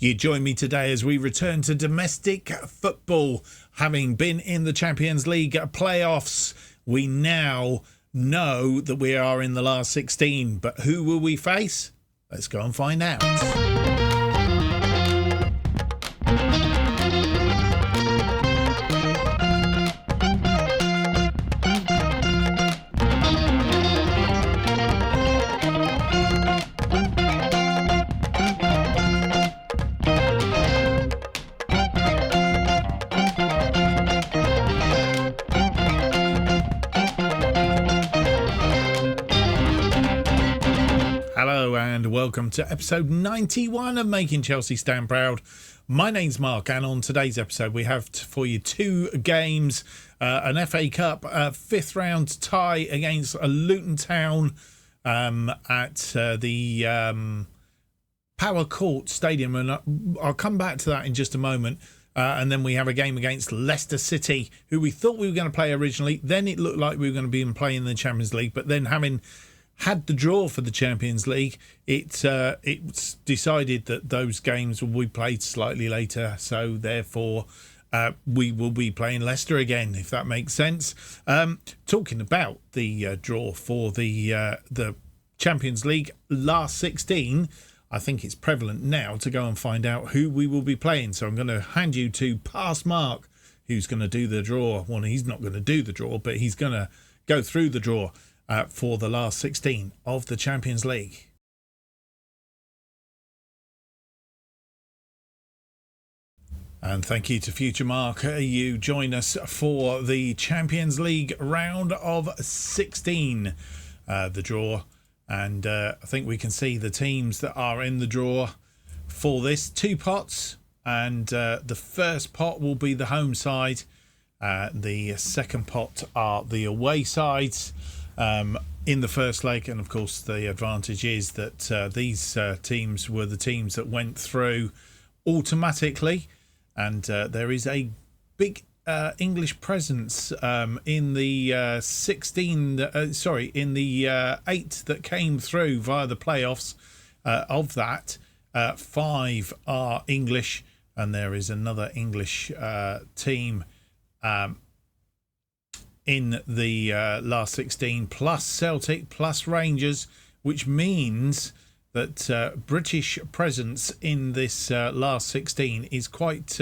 You join me today as we return to domestic football. Having been in the Champions League playoffs, we now know that we are in the last 16. But who will we face? Let's go and find out. Hello and welcome to episode 91 of Making Chelsea Stand Proud. My name's Mark, and on today's episode we have for you two games, an FA Cup fifth round tie against Luton Town at the Power Court Stadium, and I'll come back to that in just a moment. And then we have a game against Leicester City, who we thought we were going to play originally. Then it looked like we were going to be playing in the Champions League, but then having had the draw for the Champions League, it's decided that those games will be played slightly later. So therefore, we will be playing Leicester again, if that makes sense. Talking about the draw for the Champions League last 16, I think it's prevalent now to go and find out who we will be playing. So I'm going to hand you to past Mark, who's going to do the draw. Well, he's not going to do the draw, but he's going to go through the draw for the last 16 of the Champions League. And thank you to Future Mark. You join us for the Champions League round of 16, the draw. And I think we can see the teams that are in the draw for this. Two pots, and the first pot will be the home side. The second pot are the away sides in the first leg. And of course, the advantage is that these teams were the teams that went through automatically. And there is a big English presence in the 8 that came through via the playoffs. Of that, 5 are English, and there is another English team in the last 16, plus Celtic, plus Rangers, which means that British presence in this last 16 is quite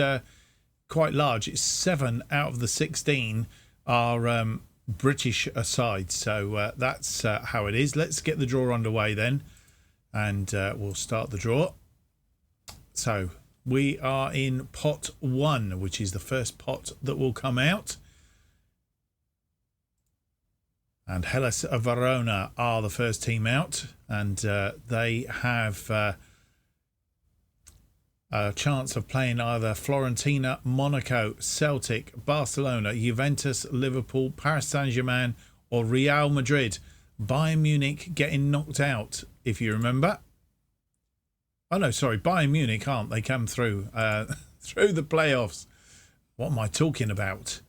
large. It's 7 out of the 16 are British sides. So that's how it is. Let's get the draw underway then, and we'll start the draw. So we are in pot 1, which is the first pot that will come out. And Hellas Verona are the first team out, and they have a chance of playing either Fiorentina, Monaco, Celtic, Barcelona, Juventus, Liverpool, Paris Saint-Germain or Real Madrid. Bayern Munich getting knocked out, if you remember. Oh no, sorry, Bayern Munich aren't. They come through through the playoffs. What am I talking about?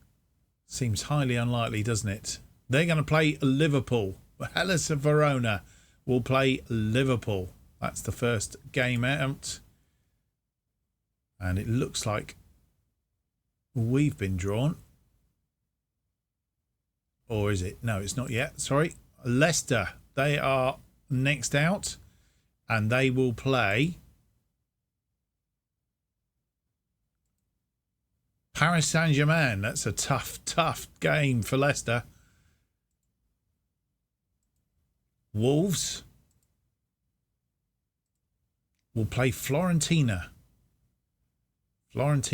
Seems highly unlikely, doesn't it? They're going to play Liverpool. Hellas Verona will play Liverpool. That's the first game out. And it looks like we've been drawn. Or is it? No, it's not yet. Sorry. Leicester, they are next out. And they will play Paris Saint-Germain. That's a tough game for Leicester. Wolves will play Fiorentina. And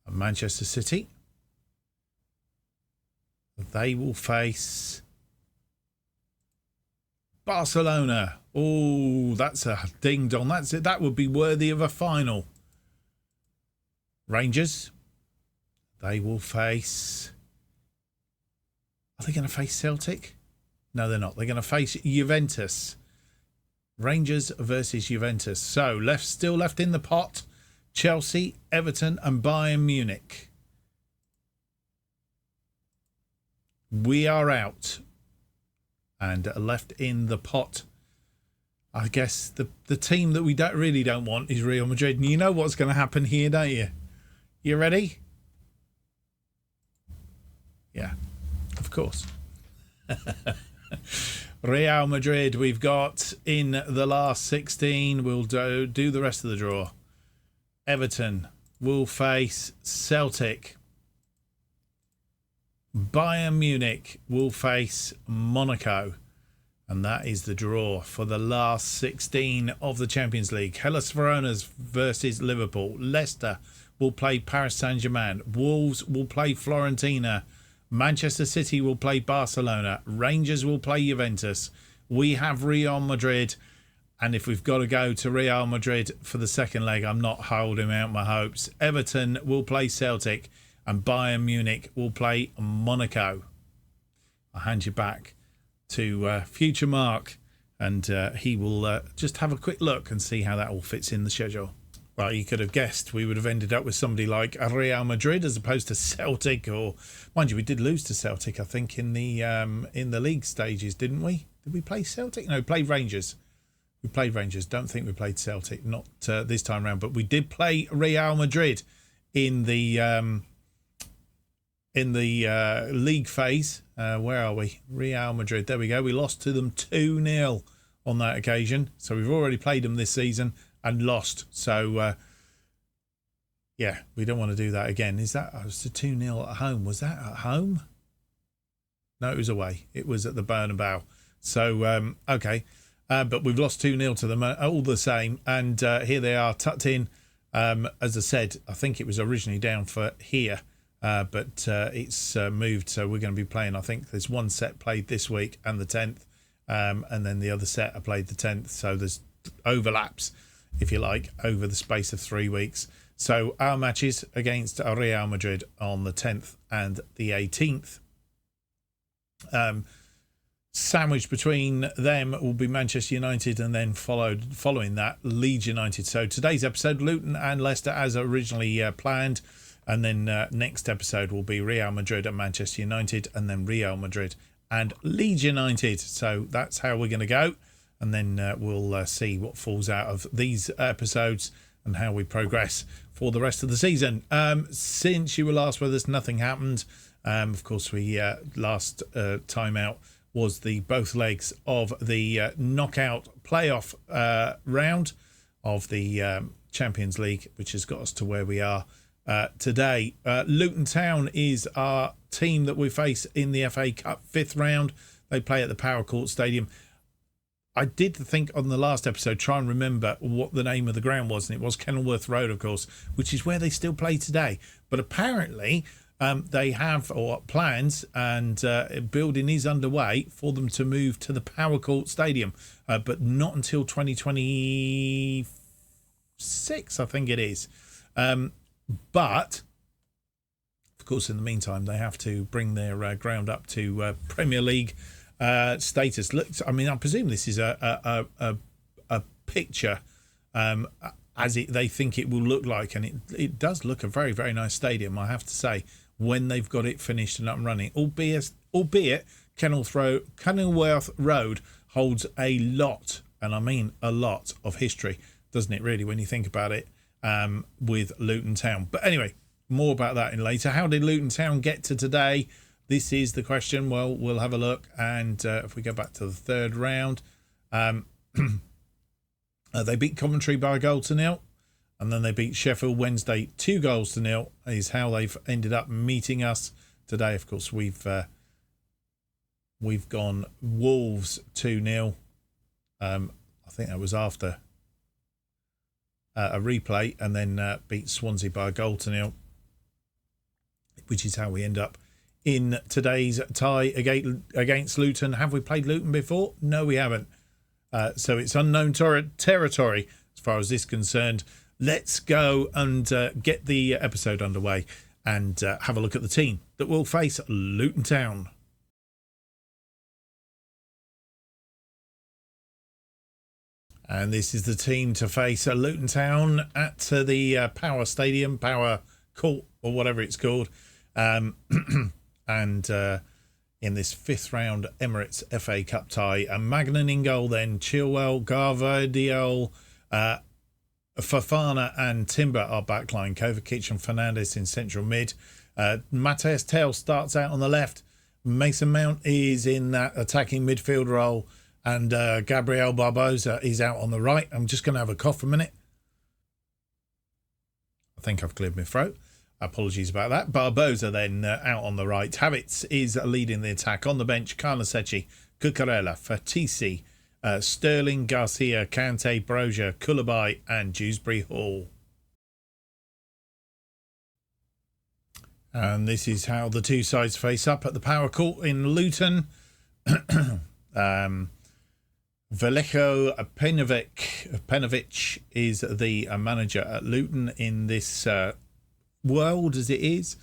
Manchester City, they will face Barcelona. Oh, that's a ding dong. That's it. That would be worthy of a final. Rangers, they will face... Are they going to face Celtic? No, they're not. They're going to face Juventus. Rangers versus Juventus. So still left in the pot, Chelsea, Everton and Bayern Munich. We are out. And left in the pot, I guess the team that we really don't want is Real Madrid. And you know what's going to happen here, don't you? You ready? Yeah, of course. Real Madrid we've got in the last 16. We'll do the rest of the draw. Everton will face Celtic. Bayern Munich will face Monaco. And that is the draw for the last 16 of the Champions League. Hellas Verona versus Liverpool. Leicester will play Paris Saint-Germain. Wolves will play Fiorentina. Manchester City will play Barcelona. Rangers will play Juventus. We have Real Madrid. And if we've got to go to Real Madrid for the second leg, I'm not holding out my hopes. Everton will play Celtic. And Bayern Munich will play Monaco. I'll hand you back to future Mark, and he will just have a quick look and see how that all fits in the schedule. Well, you could have guessed we would have ended up with somebody like Real Madrid as opposed to Celtic, or mind you, we did lose to Celtic, I think, in the league stages, didn't we? Did we play Celtic? No, we played Rangers. We played Rangers. Don't think we played Celtic, not this time round, but we did play Real Madrid in the league phase. Where are we? Real Madrid. There we go. We lost to them 2-0 on that occasion. So we've already played them this season and lost. So, yeah, we don't want to do that again. Is that, was the 2-0 at home? Was that at home? No, it was away. It was at the Bernabeu. So, okay. But we've lost 2-0 to them all the same. And here they are tucked in. As I said, I think it was originally down for here. But it's moved, so we're going to be playing, I think there's one set played this week and the 10th, and then the other set I played the 10th, so there's overlaps, if you like, over the space of 3 weeks. So our matches against Real Madrid on the 10th and the 18th. Sandwiched between them will be Manchester United, and then following that Leeds United. So today's episode, Luton and Leicester as originally planned. And then next episode will be Real Madrid and Manchester United, and then Real Madrid and Leeds United. So that's how we're going to go. And then we'll see what falls out of these episodes and how we progress for the rest of the season. Since you were last with us, nothing happened. Of course, we last time out was the both legs of the knockout playoff round of the Champions League, which has got us to where we are today. Luton Town is our team that we face in the FA Cup 5th round. They play at the Power Court Stadium. I did think on the last episode, try and remember what the name of the ground was, and it was Kenilworth Road, of course, which is where they still play today. But apparently they have plans, and building is underway for them to move to the Power Court Stadium, but not until 2026, I think it is. But, of course, in the meantime, they have to bring their ground up to Premier League status. Look, I mean, I presume this is a picture as they think it will look like, and it does look a very, very nice stadium, I have to say, when they've got it finished and up and running. Albeit Kenilworth Road holds a lot, and I mean a lot, of history, doesn't it, really, when you think about it? With Luton Town. But anyway, more about that in later. How did Luton Town get to today? This is the question. Well, we'll have a look. And if we go back to the 3rd round, they beat Coventry by a goal to 0. And then they beat Sheffield Wednesday 2 goals to 0 is how they've ended up meeting us today. Of course, we've gone Wolves 2-0. I think that was after a replay, and then beat Swansea by a goal to 0, which is how we end up in today's tie against Luton. Have we played Luton before? No, we haven't. So it's unknown territory as far as this is concerned. Let's go and get the episode underway and have a look at the team that will face Luton Town. And this is the team to face Luton Town at the Power Court, or whatever it's called. And in this 5th round Emirates FA Cup tie. And Magnan in goal then, Chilwell, Garvardiol, Fofana and Timber are backline. Kovacic and Fernandes in central mid. Matthias Tel starts out on the left. Mason Mount is in that attacking midfield role. And Gabriel Barbosa is out on the right. I'm just going to have a cough a minute. I think I've cleared my throat. Apologies about that. Barbosa then out on the right. Havertz is leading the attack. On the bench, Carnesecchi, Cucurella, Fatisi, Sterling, Garcia, Kante, Brozier, Koulibaly and Dewsbury Hall. And this is how the two sides face up at the Power Court in Luton. Veliko Penovic is the manager at Luton in this world as it is.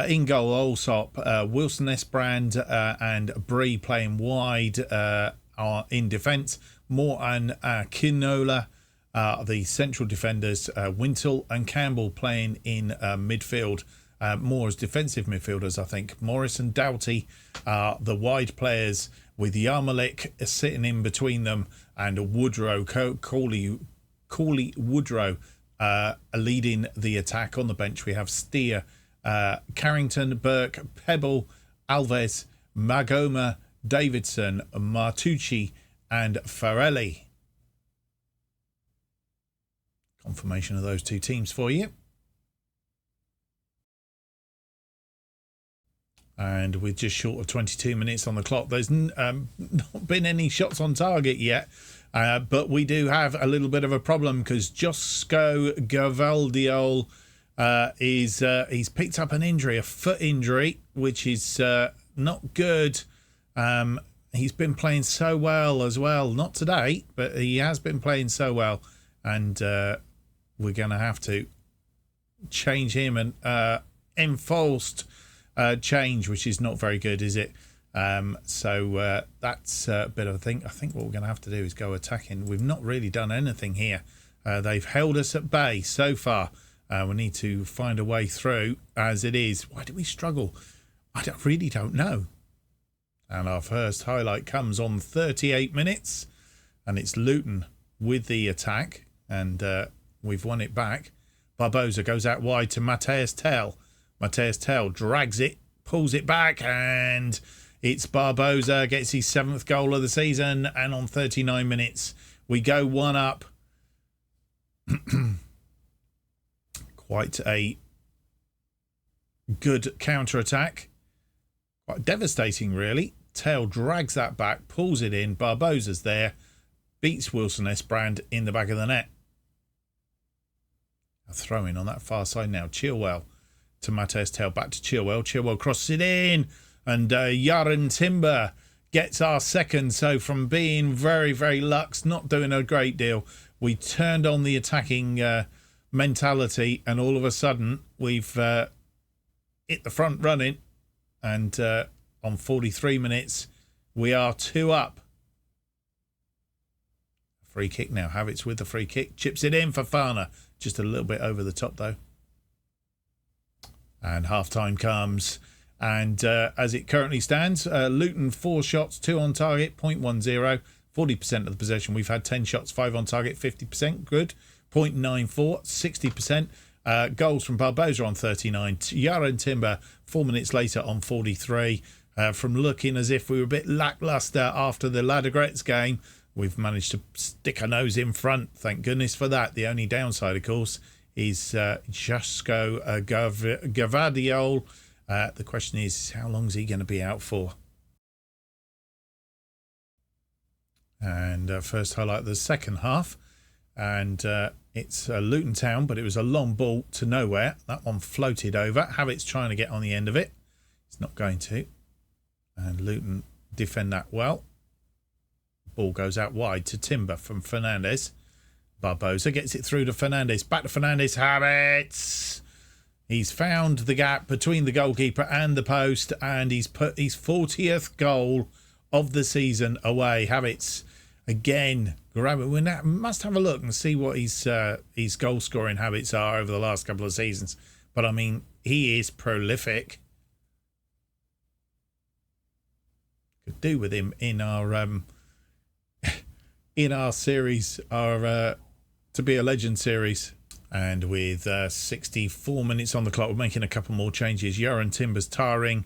In goal, Allsop, Wilson Esbrand and Bree playing wide are in defence. Moore and Kinola are the central defenders. Wintle and Campbell playing in midfield. More as defensive midfielders, I think. Morris and Doughty are the wide players, with Yarmolik sitting in between them, and Woodrow, Cawley Woodrow leading the attack. On the bench we have Steer, Carrington, Burke, Pebble, Alves, Magoma, Davidson, Martucci and Farelli. Confirmation of those two teams for you. And with just short of 22 minutes on the clock, there's not been any shots on target yet. But we do have a little bit of a problem because Josko Gavaldiol he's picked up an injury, a foot injury, which is not good. He's been playing so well as well. Not today, but he has been playing so well. And we're going to have to change him and enforced change, which is not very good, is it? So that's a bit of a thing. I think what we're going to have to do is go attacking. We've not really done anything here. They've held us at bay so far. We need to find a way through as it is. Why do we struggle? I really don't know. And our first highlight comes on 38 minutes. And it's Luton with the attack. And we've won it back. Barbosa goes out wide to Matthias Tel. Matthias Tel drags it, pulls it back, and it's Barbosa, gets his 7th goal of the season, and on 39 minutes, we go 1 up. Quite a good counter-attack. Quite devastating, really. Tel drags that back, pulls it in, Barbosa's there, beats Wilson Esbrand in the back of the net. A throw-in on that far side now, Chilwell. To Matthias Tel, back to Chilwell. Chilwell crosses it in, and Yaren Timber gets our second. So from being very, very luxe, not doing a great deal, we turned on the attacking mentality, and all of a sudden we've hit the front running. And on 43 minutes, we are 2 up. Free kick now. Havertz with the free kick, chips it in for Fofana, just a little bit over the top though. And half-time comes, and as it currently stands, Luton 4 shots, 2 on target, 0.10, 40% of the possession. We've had 10 shots, 5 on target, 50%, good, 0.94, 60%. Goals from Barbosa on 39, Yaren Timber 4 minutes later on 43. From looking as if we were a bit lacklustre after the Ladegretz game, we've managed to stick our nose in front. Thank goodness for that. The only downside, of course, is Josko Gavardiol. The question is, how long is he going to be out for? And first highlight of the second half. And it's Luton Town, but it was a long ball to nowhere. That one floated over. Havertz trying to get on the end of it. He's not going to. And Luton defend that well. Ball goes out wide to Timber from Fernandes. Barbosa gets it through to Fernandes. Back to Fernandes. Havertz. He's found the gap between the goalkeeper and the post, and he's put his 40th goal of the season away. Havertz again. We must have a look and see what his goal scoring habits are over the last couple of seasons. But I mean, he is prolific. could do with him in our series, our to be a legend series. And with 64 minutes on the clock, we're making a couple more changes. Joran Timber's tiring.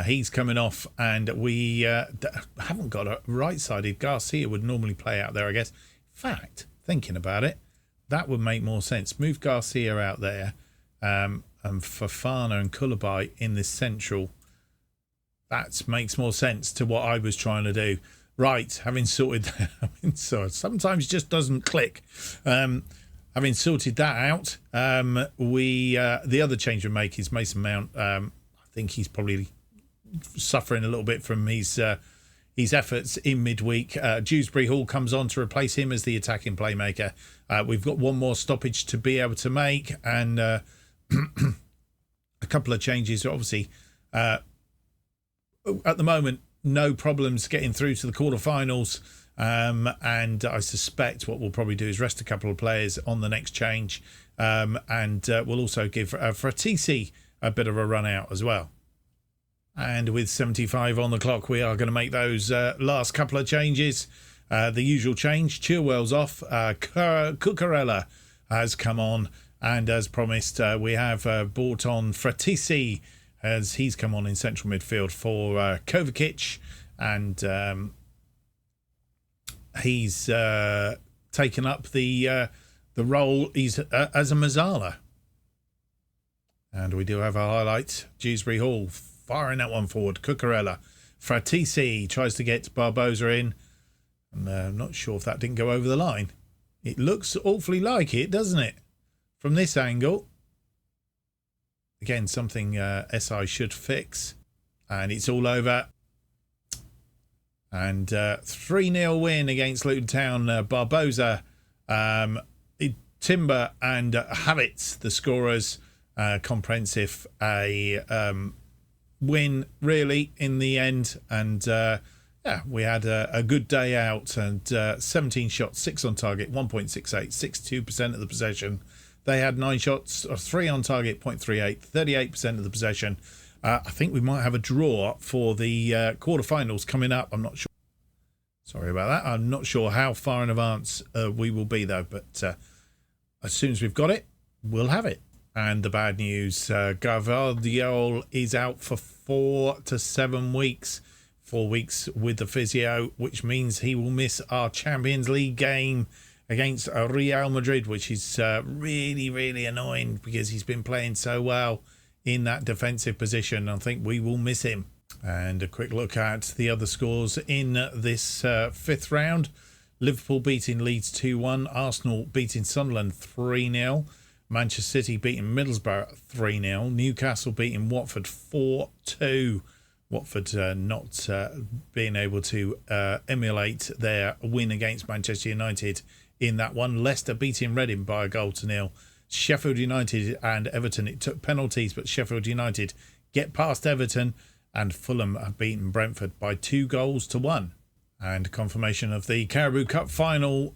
He's coming off, and we haven't got a right-sided. Garcia would normally play out there, I guess. In fact, thinking about it, that would make more sense. Move Garcia out there, and Fofana and Koulibaly in this central. That makes more sense to what I was trying to do. Right, having sorted that, sometimes it just doesn't click. Having sorted that out, the other change we make is Mason Mount. I think he's probably suffering a little bit from his efforts in midweek. Dewsbury Hall comes on to replace him as the attacking playmaker. We've got one more stoppage to be able to make, and a couple of changes. Obviously, at the moment, no problems getting through to the quarterfinals. And I suspect what we'll probably do is rest a couple of players on the next change, and we'll also give Fratisi a bit of a run out as well. And with 75 on the clock, we are going to make those last couple of changes. The usual change: Chilwell's off, Cucurella has come on, and as promised, we have brought on Fratisi as he's come on in central midfield for Kovacic, and he's taken up the role as a Mazzala. And we do have a highlight. Dewsbury Hall firing that one forward. Cucurella. Fratisi tries to get Barbosa in. And I'm not sure if that didn't go over the line. It looks awfully like it, doesn't it? From this angle. Again, something SI should fix. And it's all over. And 3-0 win against Luton Town. Barbosa, Timber and Havertz, the scorers. Comprehensive win, really, in the end. And we had a good day out. And 17 shots, 6 on target, 1.68, 62% of the possession. They had 9 shots, 3 on target, 0.38, 38% of the possession. I think we might have a draw for the quarterfinals coming up. I'm not sure. Sorry about that. I'm not sure how far in advance we will be, though. But as soon as we've got it, we'll have it. And the bad news, Gavardiol is out for 4 to 7 weeks. 4 weeks with the physio, which means he will miss our Champions League game against Real Madrid, which is really, really annoying because he's been playing so well in that defensive position. I think we will miss him. And a quick look at the other scores in this fifth round. Liverpool beating Leeds 2-1. Arsenal beating Sunderland 3-0. Manchester City beating Middlesbrough 3-0. Newcastle beating Watford 4-2. Watford not being able to emulate their win against Manchester United in that one. Leicester beating Reading by 1-0. Sheffield United and Everton, it took penalties, but Sheffield United get past Everton, and Fulham have beaten Brentford by 2-1. And confirmation of the Carabao Cup final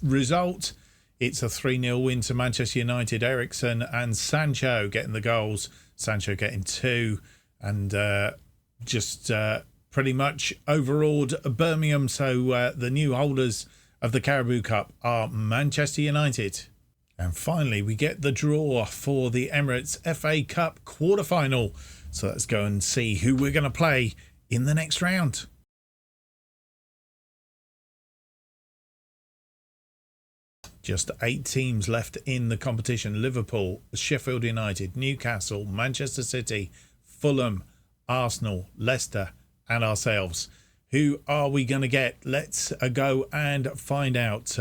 result. It's a 3-0 win to Manchester United. Eriksen and Sancho getting the goals. Sancho getting 2, and just pretty much overawed Birmingham. So the new holders of the Carabao Cup are Manchester United. And finally, we get the draw for the Emirates FA Cup quarter-final. So let's go and see who we're going to play in the next round. Just 8 teams left in the competition. Liverpool, Sheffield United, Newcastle, Manchester City, Fulham, Arsenal, Leicester, and ourselves. Who are we going to get? Let's go and find out.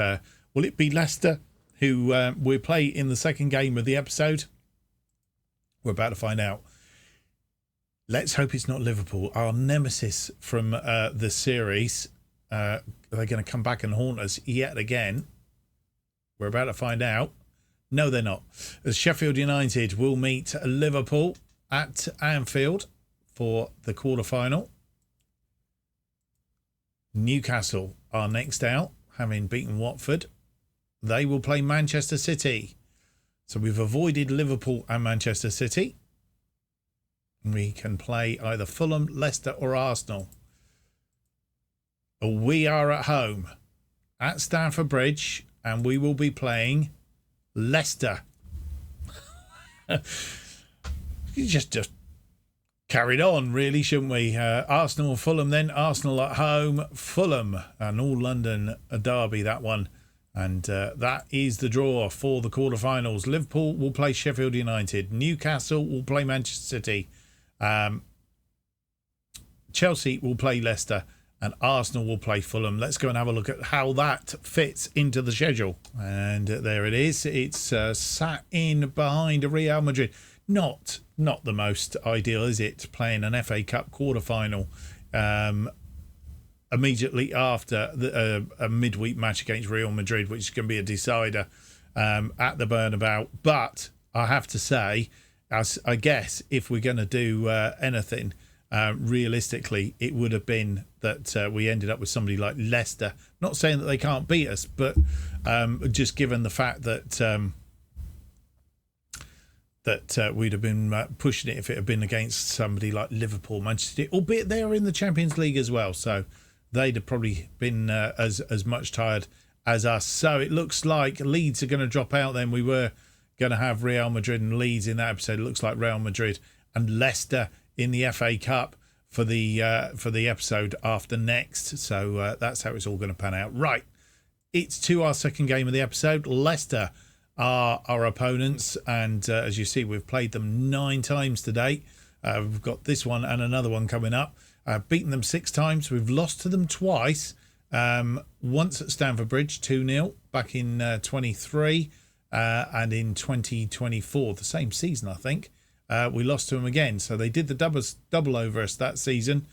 Will it be Leicester, who we'll play in the second game of the episode? We're about to find out. Let's hope it's not Liverpool, our nemesis from the series. Are they going to come back and haunt us yet again? We're about to find out. No, they're not. As Sheffield United will meet Liverpool at Anfield for the quarter-final. Newcastle are next out, having beaten Watford. They will play Manchester City. So we've avoided Liverpool and Manchester City. We can play either Fulham, Leicester or Arsenal. We are at home at Stamford Bridge, and we will be playing Leicester. just carried on, really, shouldn't we? Arsenal, Fulham, then Arsenal at home, Fulham, an all-London derby, that one. And that is the draw for the quarterfinals. Liverpool will play Sheffield United. Newcastle will play Manchester City. Chelsea will play Leicester. And Arsenal will play Fulham. Let's go and have a look at how that fits into the schedule. And there it is. It's sat in behind Real Madrid. Not the most ideal, is it? Playing an FA Cup quarter-final immediately after a midweek match against Real Madrid, which is going to be a decider at the Bernabeu. But I have to say, I guess if we're going to do anything, realistically, it would have been that we ended up with somebody like Leicester. Not saying that they can't beat us, but just given the fact that we'd have been pushing it if it had been against somebody like Liverpool, Manchester City, albeit they are in the Champions League as well, so they'd have probably been as much tired as us. So it looks like Leeds are going to drop out then. We were going to have Real Madrid and Leeds in that episode. It looks like Real Madrid and Leicester in the FA Cup for the episode after next. So that's how it's all going to pan out. Right, it's to our second game of the episode. Leicester are our opponents, and as you see, we've played them 9 times to date. We've got this one and another one coming up. Beaten them 6 times. We've lost to them twice. Once at Stamford Bridge, 2-0 back in 23 and in 2024, the same season, I think. We lost to them again. So they did the double over us that season.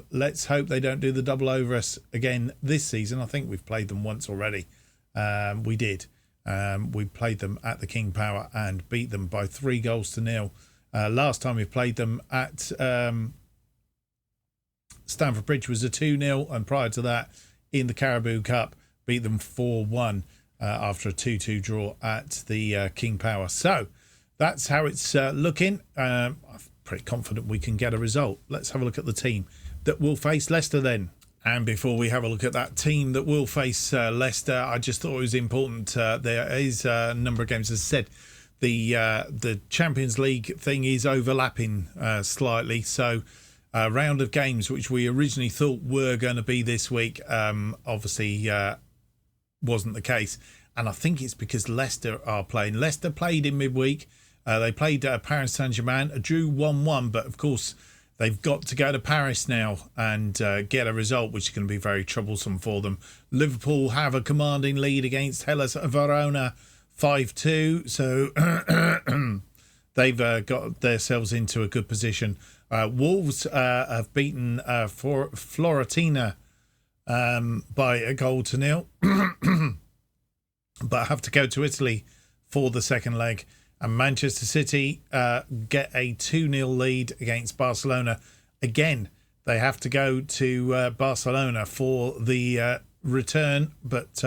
Let's hope they don't do the double over us again this season. I think we've played them once already. We did. We played them at the King Power and beat them by 3-0. Last time we played them at Stamford Bridge was a 2-0, and prior to that, in the Carabao Cup, beat them 4-1 after a 2-2 draw at the King Power. So that's how it's looking. I'm pretty confident we can get a result. Let's have a look at the team that will face Leicester then. And before we have a look at that team that will face Leicester, I just thought it was important. There is a number of games, as I said. The Champions League thing is overlapping slightly. So a round of games which we originally thought were going to be this week obviously wasn't the case. And I think it's because Leicester are playing. Leicester played in midweek. They played Paris Saint-Germain, drew 1-1, but of course they've got to go to Paris now and get a result, which is going to be very troublesome for them. Liverpool have a commanding lead against Hellas Verona, 5-2. So they've got themselves into a good position. Wolves have beaten Fiorentina by 1-0, but have to go to Italy for the second leg. And Manchester City get a 2-0 lead against Barcelona. Again, they have to go to Barcelona for the return, but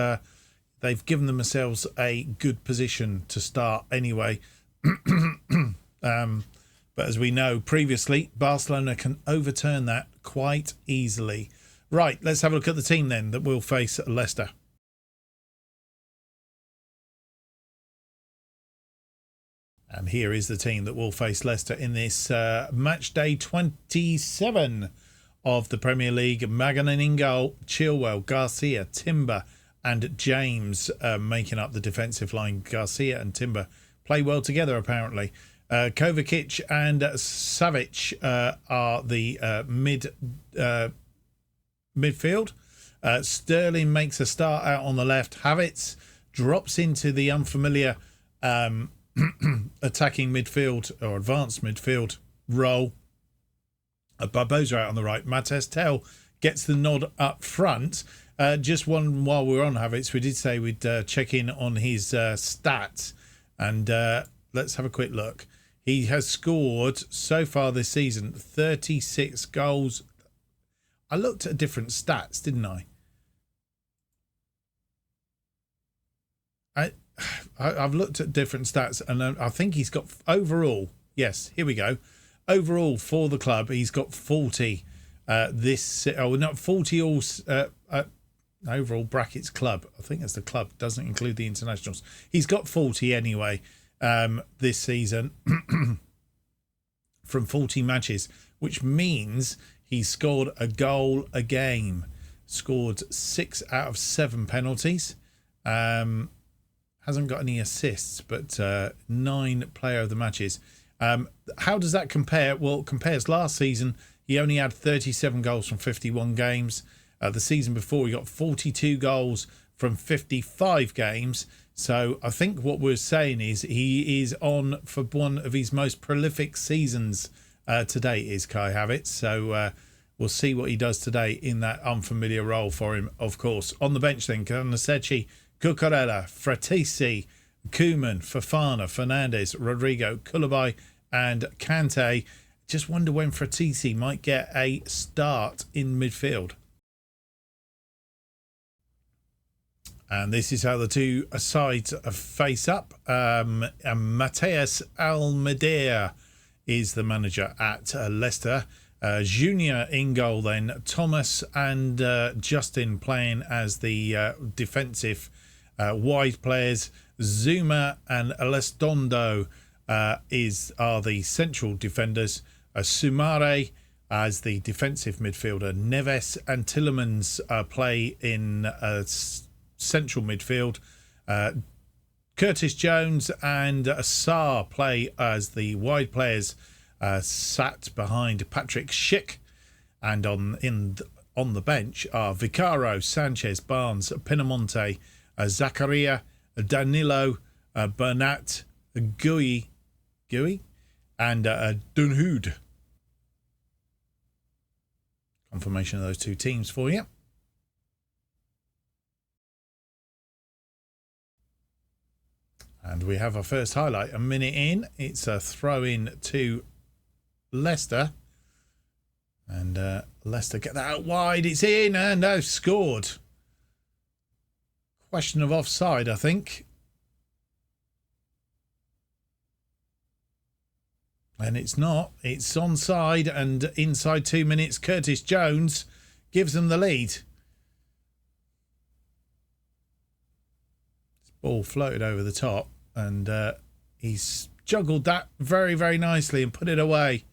they've given themselves a good position to start anyway. But as we know previously, Barcelona can overturn that quite easily. Right, let's have a look at the team then that will face Leicester. And here is the team that will face Leicester in this match day 27 of the Premier League. Maganan in goal, Chilwell, Garcia, Timber and James making up the defensive line. Garcia and Timber play well together, apparently. Kovacic and Savic are the midfield. Sterling makes a start out on the left. Havertz drops into the unfamiliar attacking midfield or advanced midfield role. Barbosa out on the right. Mates Tell gets the nod up front. Just one while we're on Havertz, we did say we'd check in on his stats, and let's have a quick look. He has scored so far this season 36 goals. I looked at different stats, didn't I? I've looked at different stats, and I think he's got overall. Yes, here we go. Overall for the club, he's got 40 not 40 all overall brackets club. I think that's the club, doesn't include the internationals. He's got 40 anyway this season from 40 matches, which means he scored a goal a game, scored 6 out of 7 penalties. Hasn't got any assists, but 9 player of the matches. How does that compare? Well, it compares last season. He only had 37 goals from 51 games. The season before, he got 42 goals from 55 games. So I think what we're saying is he is on for one of his most prolific seasons to date, is Kai Havertz. So we'll see what he does today in that unfamiliar role for him, of course. On the bench then, Konasechi, Cucurella, Fratesi, Koeman, Fofana, Fernandes, Rodrigo, Koulibaly and Kante. Just wonder when Fratesi might get a start in midfield. And this is how the two sides face up. Mateus Almeida is the manager at Leicester. Junior in goal then. Thomas and Justin playing as the defensive wide players. Zuma and Alestondo are the central defenders. Sumare as the defensive midfielder. Neves and Tillemans play in central midfield. Curtis Jones and Sarr play as the wide players, sat behind Patrick Schick. And on the bench are Vicaro, Sanchez, Barnes, Pinamonte, Zakaria, Danilo, Bernat, Gui, and Dunhood. Confirmation of those two teams for you. And we have our first highlight a minute in. It's a throw-in to Leicester. And Leicester get that out wide. It's in and they've scored. Question of offside, I think. And it's not. It's onside, and inside 2 minutes, Curtis Jones gives them the lead. Ball floated over the top, and he's juggled that very, very nicely and put it away.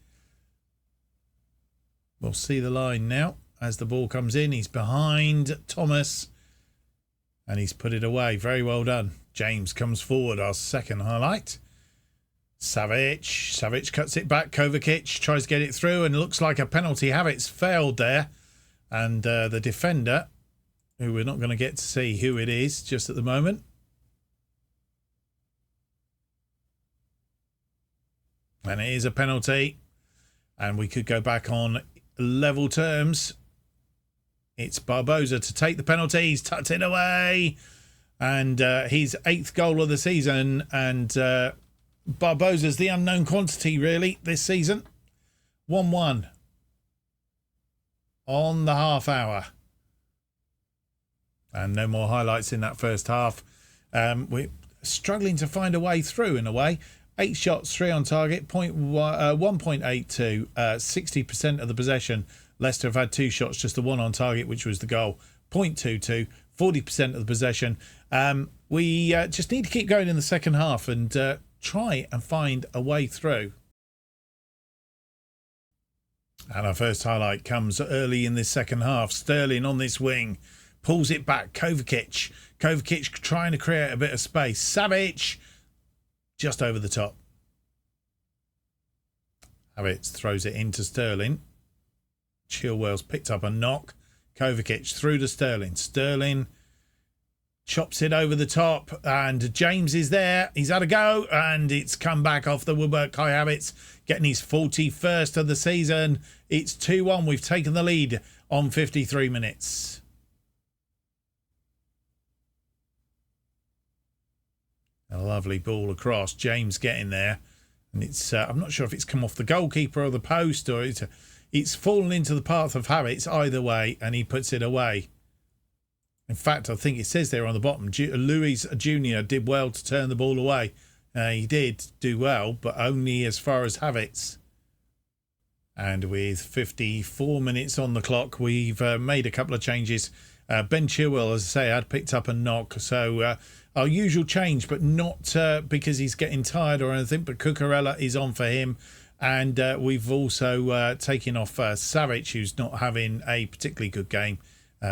We'll see the line now as the ball comes in. He's behind Thomas, and he's put it away. Very well done. James comes forward, our second highlight. Savic cuts it back. Kovacic tries to get it through, and it looks like a penalty. Havertz failed there, and the defender, who we're not going to get to see who it is just at the moment. And it is a penalty, and we could go back on level terms. It's Barbosa to take the penalty. He's tucked it away, and his 8th goal of the season. And Barbosa's the unknown quantity, really, this season. 1-1 on the half hour. And no more highlights in that first half. We're struggling to find a way through, in a way. 8 shots, 3 on target, 1.82, 60% of the possession. Leicester have had 2 shots, just the 1 on target, which was the goal. 0.22, 40% of the possession. We just need to keep going in the second half and try and find a way through. And our first highlight comes early in this second half. Sterling on this wing, pulls it back. Kovacic trying to create a bit of space. Savic just over the top. Havertz throws it into Sterling. Chilwell's picked up a knock. Kovacic through to Sterling. Sterling chops it over the top, and James is there. He's had a go, and it's come back off the woodwork. Kai Havertz getting his 41st of the season. It's 2-1. We've taken the lead on 53 minutes. A lovely ball across. James getting there. And it's I'm not sure if it's come off the goalkeeper or the post, or it's fallen into the path of Havertz. Either way, and he puts it away. In fact, I think it says there on the bottom, Luis Junior did well to turn the ball away. He did do well, but only as far as Havertz. And with 54 minutes on the clock, we've made a couple of changes. Ben Chilwell, as I say, had picked up a knock. So our usual change, but not because he's getting tired or anything, but Cucurella is on for him. And we've also taken off Savic, who's not having a particularly good game.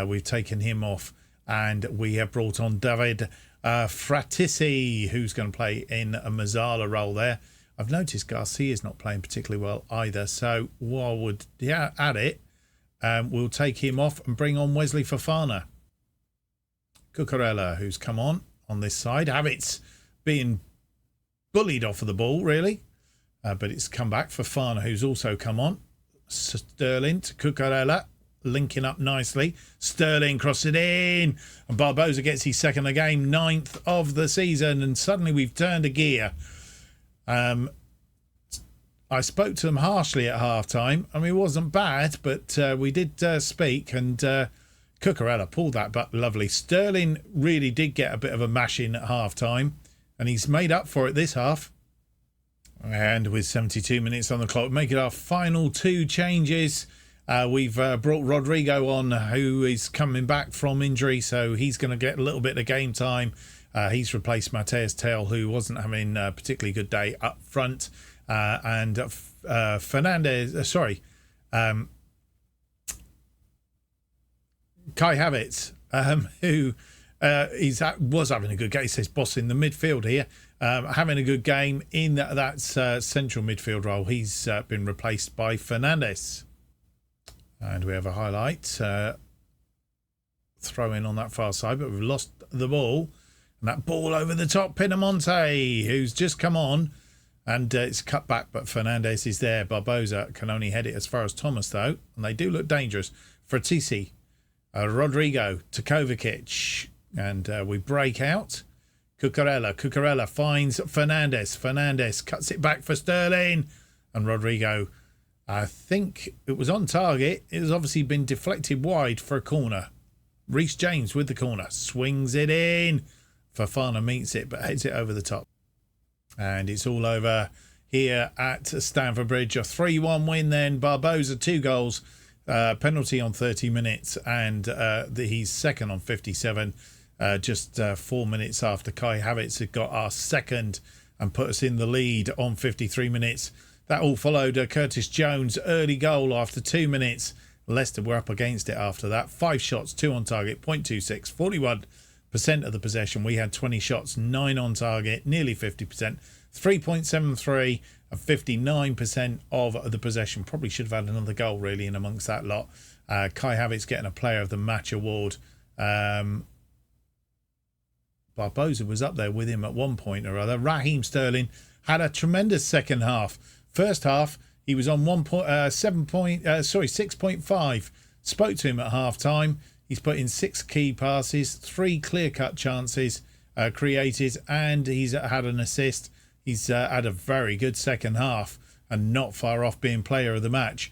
We've taken him off, and we have brought on David Fratisi, who's going to play in a Mazzala role there. I've noticed Garcia's not playing particularly well either, so while we're at it, we'll take him off and bring on Wesley Fofana. Cucurella, who's come on this side. Havertz being bullied off of the ball, really, but it's come back. Fofana, who's also come on. Sterling to Cucurella, linking up nicely. Sterling crossed it in, and Barbosa gets his second of the game, 9th of the season, and suddenly we've turned a gear. I spoke to them harshly at half-time. I mean, it wasn't bad, but we did speak, and Cucurella pulled that back lovely. Sterling really did get a bit of a mashing at half-time, and he's made up for it this half. And with 72 minutes on the clock, make it our final two changes. We've brought Rodrigo on, who is coming back from injury, so he's going to get a little bit of game time. He's replaced Mateus Tell, who wasn't having a particularly good day up front. And Fernandez, Kai Havertz, who was having a good game. He says boss in the midfield here, having a good game in that central midfield role. He's been replaced by Fernandez. And we have a highlight throw in on that far side, but we've lost the ball. And that ball over the top, Pinamonte, who's just come on. And it's cut back, but Fernandez is there. Barbosa can only head it as far as Thomas, though. And they do look dangerous. Fratisi, Rodrigo to Kovacic. And we break out. Cucurella finds Fernandez. Fernandez cuts it back for Sterling. And Rodrigo, I think it was on target. It has obviously been deflected wide for a corner. Reece James with the corner. Swings it in. Fofana meets it, but heads it over the top. And it's all over here at Stamford Bridge. A 3-1 win then. Barbosa, 2 goals. Penalty on 30 minutes. And he's second on 57. Just 4 minutes after Kai Havertz had got our second and put us in the lead on 53 minutes. That all followed Curtis Jones' early goal after 2 minutes. Leicester were up against it after that. 5 shots, 2 on target, 0.26, 41% of the possession. We had 20 shots, 9 on target, nearly 50%, 3.73 and 59% of the possession. Probably should have had another goal really in amongst that lot. Kai Havertz getting a player of the match award. Barbosa was up there with him at one point or other. Raheem Sterling had a tremendous second half. First half, he was on 6.5. Spoke to him at half time. He's put in 6 key passes, 3 clear-cut chances created, and he's had an assist. He's had a very good second half and not far off being player of the match.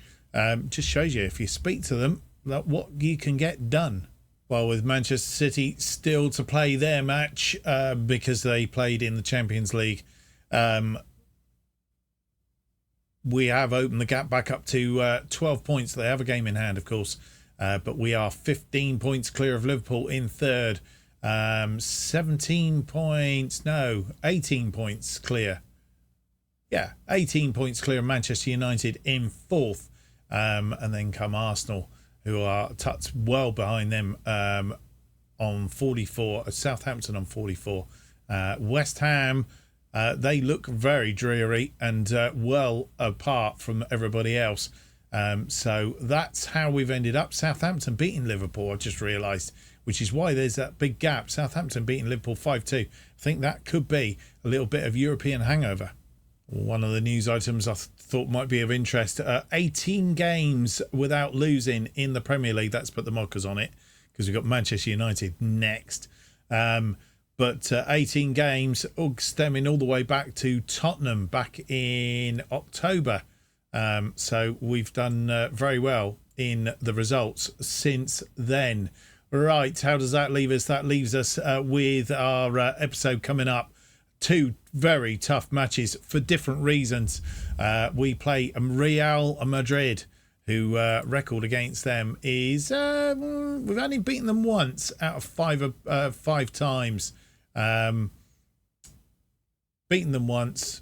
Just shows you, if you speak to them, that what you can get done. Well, with Manchester City still to play their match because they played in the Champions League, we have opened the gap back up to 12 points. They have a game in hand, of course, but we are 15 points clear of Liverpool in third. 18 points clear. Yeah, 18 points clear of Manchester United in fourth. And then come Arsenal, who are tucked well behind them on 44. Southampton on 44. West Ham, they look very dreary and well apart from everybody else. So that's how we've ended up. Southampton beating Liverpool, I just realised, which is why there's that big gap. Southampton beating Liverpool 5-2. I think that could be a little bit of European hangover. One of the news items I thought might be of interest, 18 games without losing in the Premier League. That's put the mockers on it because we've got Manchester United next. But 18 games stemming all the way back to Tottenham back in October. So we've done very well in the results since then. Right, how does that leave us? That leaves us with our episode coming up two very tough matches for different reasons. We play Real Madrid, who record against them is we've only beaten them once out of five times. Beaten them once,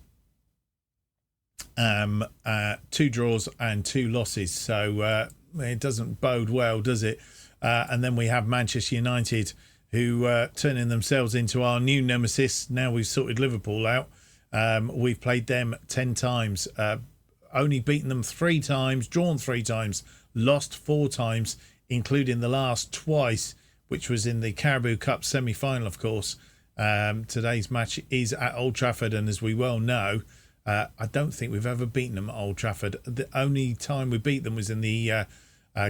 2 draws and 2 losses, so it doesn't bode well, does it? And then we have Manchester United, who turning themselves into our new nemesis. Now we've sorted Liverpool out. We've played them 10 times, only beaten them 3 times, drawn 3 times, lost 4 times, including the last twice, which was in the Carabao Cup semi-final, of course. Today's match is at Old Trafford, and as we well know, I don't think we've ever beaten them at Old Trafford. The only time we beat them was in the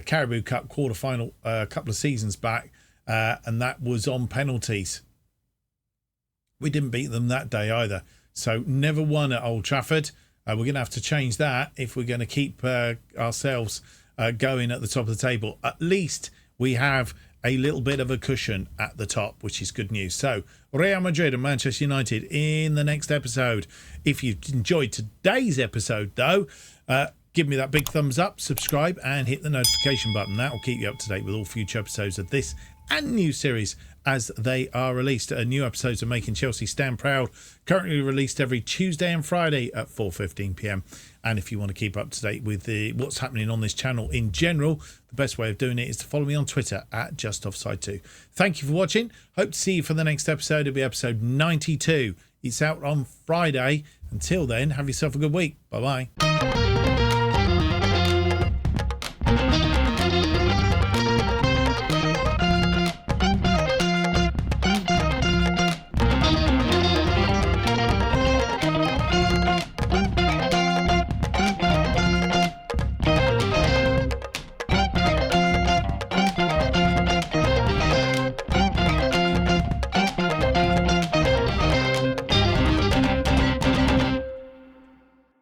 Carabao Cup quarter-final a couple of seasons back, and that was on penalties. We didn't beat them that day either, so never won at Old Trafford. We're going to have to change that if we're going to keep ourselves going at the top of the table. At least we have a little bit of a cushion at the top, which is good news. So Real Madrid and Manchester United in the next episode. If you enjoyed today's episode, though, give me that big thumbs up, subscribe, and hit the notification button. That will keep you up to date with all future episodes of this and new series as they are released. New episodes of Making Chelsea Stand Proud, currently released every Tuesday and Friday at 4:15 p.m. And if you want to keep up to date with what's happening on this channel in general, the best way of doing it is to follow me on Twitter at JustOffsideFM. Thank you for watching. Hope to see you for the next episode. It'll be episode 92. It's out on Friday. Until then, have yourself a good week. Bye-bye.